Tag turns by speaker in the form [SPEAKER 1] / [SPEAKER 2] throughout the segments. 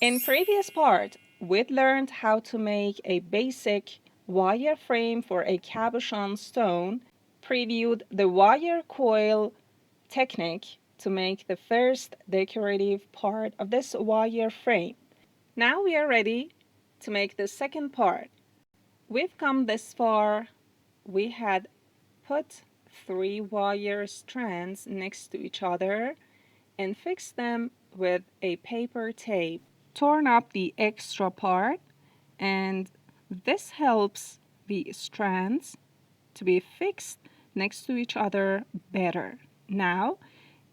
[SPEAKER 1] In previous part, we learned how to make a basic wire frame for a cabochon stone, previewed the wire coil technique to make the first decorative part of this wire frame. Now we are ready to make the second part. We've come this far. We had put 3 wire strands next to each other and fixed them with a paper tape. Torn up the extra part, and this helps the strands to be fixed next to each other better. Now,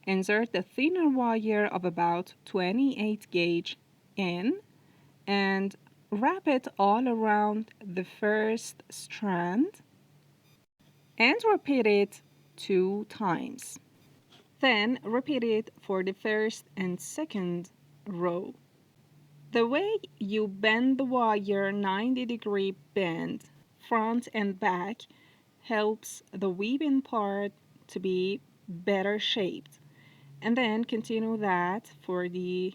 [SPEAKER 1] insert the thinner wire of about 28 gauge in and wrap it all around the first strand and repeat it 2 times. Then repeat it for the first and second row. The way you bend the wire 90-degree bend front and back helps the weaving part to be better shaped. And then continue that for the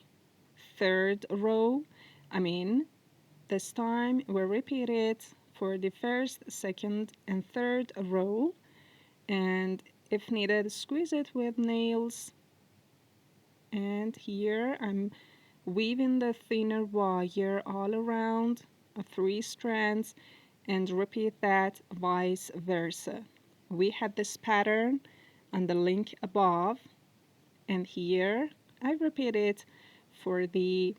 [SPEAKER 1] third row. This time we repeat it for the first, second, and third row. And if needed, squeeze it with nails. And here I'm weaving the thinner wire all around 3 strands and repeat that vice versa. We had this pattern on the link above, and here I repeat it for the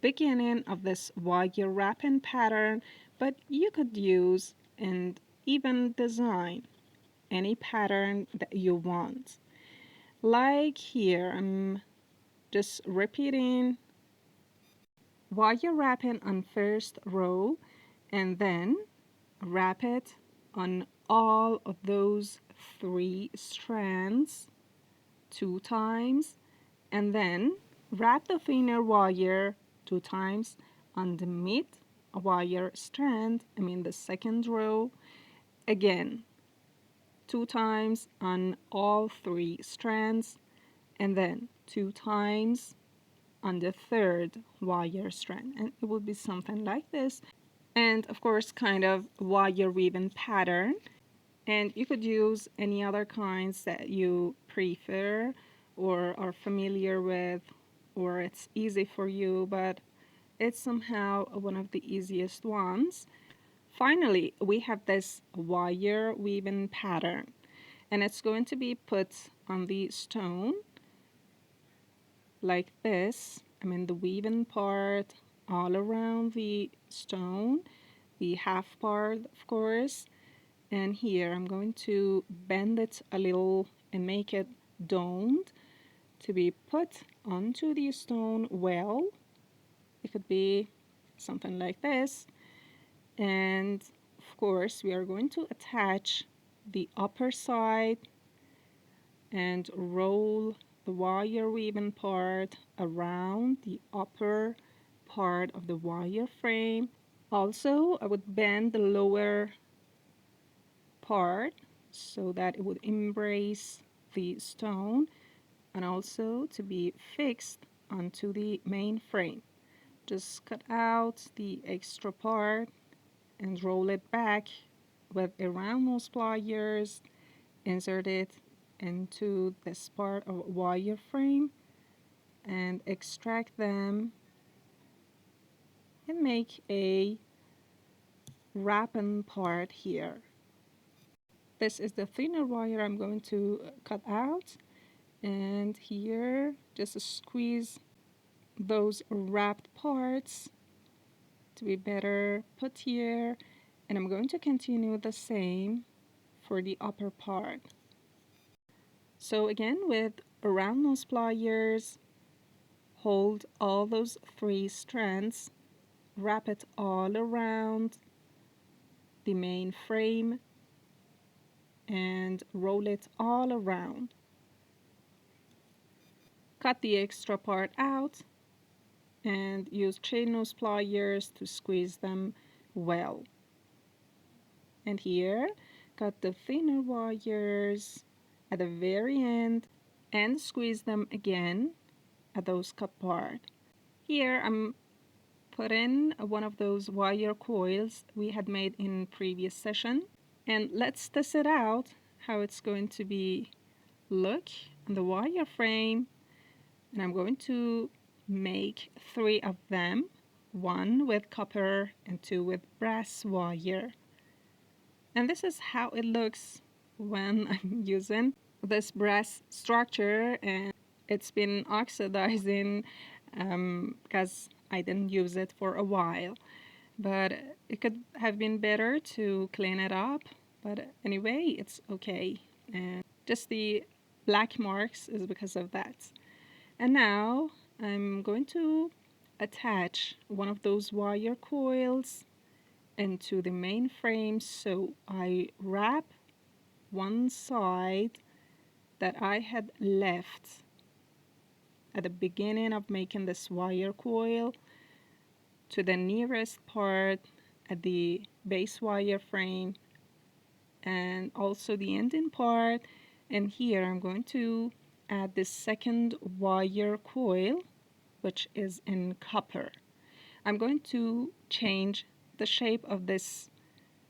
[SPEAKER 1] beginning of this wire wrapping pattern, but you could use and even design any pattern that you want. Like here, I'm just repeating wire wrapping on first row and then wrap it on all of those 3 strands 2 times, and then wrap the thinner wire 2 times on the mid wire strand, the second row, again 2 times on all 3 strands, and then 2 times on the third wire strand, and it will be something like this. And of course, kind of wire weaving pattern, and you could use any other kinds that you prefer or are familiar with, or it's easy for you, but it's somehow one of the easiest ones. Finally, we have this wire weaving pattern, and it's going to be put on the stone like this. The weaving part all around the stone, the half part, of course. And here I'm going to bend it a little and make it domed to be put onto the stone well. It could be something like this. And of course, we are going to attach the upper side and roll the wire weaving part around the upper part of the wire frame. Also, I would bend the lower part so that it would embrace the stone and also to be fixed onto the main frame. Just cut out the extra part and roll it back with a round nose pliers. Insert it into this part of wire frame and extract them and make a wrapping part here. This is the thinner wire I'm going to cut out, and here just squeeze those wrapped parts to be better put here, and I'm going to continue the same for the upper part. So again, with round nose pliers, hold all those 3 strands, wrap it all around the main frame and roll it all around. Cut the extra part out and use chain nose pliers to squeeze them well. And here, cut the thinner wires at the very end and squeeze them again at those cut part. Here I'm putting one of those wire coils we had made in previous session, and let's test it out how it's going to be look on the wire frame. And I'm going to make 3 of them, 1 with copper and 2 with brass wire. And this is how it looks when I'm using this brass structure, and it's been oxidizing because I didn't use it for a while. But it could have been better to clean it up. But anyway, it's okay. And just the black marks is because of that. And now I'm going to attach one of those wire coils into the main frame. So I wrap one side that I had left at the beginning of making this wire coil to the nearest part at the base wire frame, and also the ending part. And here I'm going to add the second wire coil, which is in copper. I'm going to change the shape of this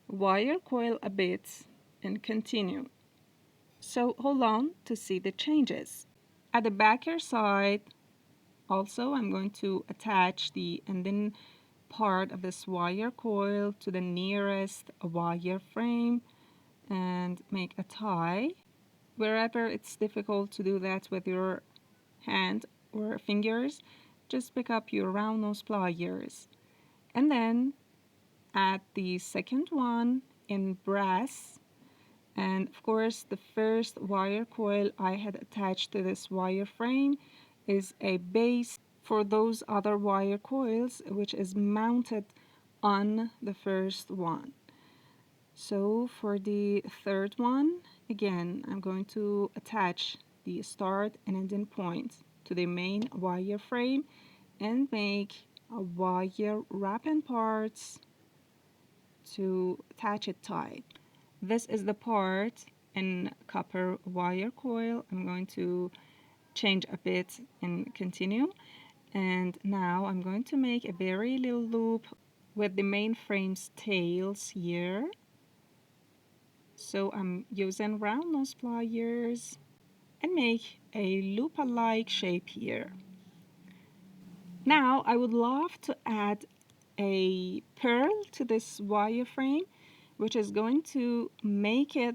[SPEAKER 1] wire coil a bit and continue. So hold on to see the changes. At the backer side, also I'm going to attach the ending part of this wire coil to the nearest wire frame and make a tie. Wherever it's difficult to do that with your hand or fingers, just pick up your round nose pliers. And then add the second one in brass. And of course, the first wire coil I had attached to this wire frame is a base for those other wire coils, which is mounted on the first one. So for the third one, again, I'm going to attach the start and ending point to the main wire frame and make a wire wrapping parts to attach it tight. This is the part in copper wire coil. I'm going to change a bit and continue. And now I'm going to make a very little loop with the main frame's tails here. So I'm using round nose pliers and make a loop-alike shape here. Now I would love to add a pearl to this wire frame, which is going to make it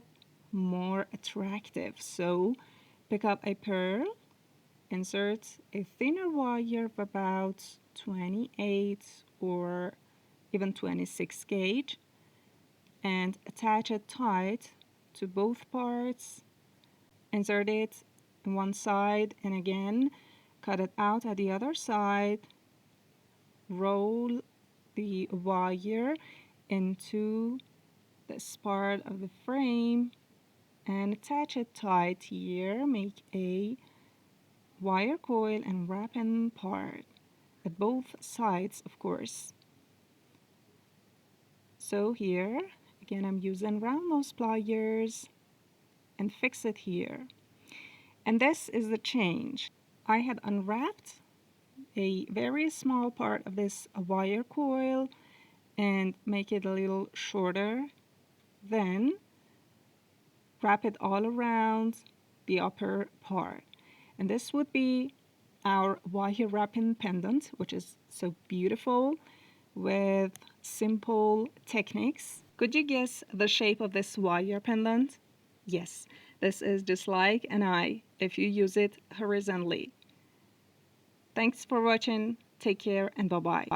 [SPEAKER 1] more attractive. So pick up a pearl, insert a thinner wire of about 28 or even 26 gauge and attach it tight to both parts. Insert it on one side and again cut it out at the other side. Roll the wire into this part of the frame and attach it tight here. Make a wire coil and wrapping part at both sides, of course. So here again I'm using round nose pliers and fix it here. And this is the change. I had unwrapped a very small part of this wire coil and make it a little shorter, then wrap it all around the upper part. And this would be our wire wrapping pendant, which is so beautiful with simple techniques. Could you guess the shape of this wire pendant? Yes, this is just like an eye if you use it horizontally. Thanks for watching. Take care and bye-bye.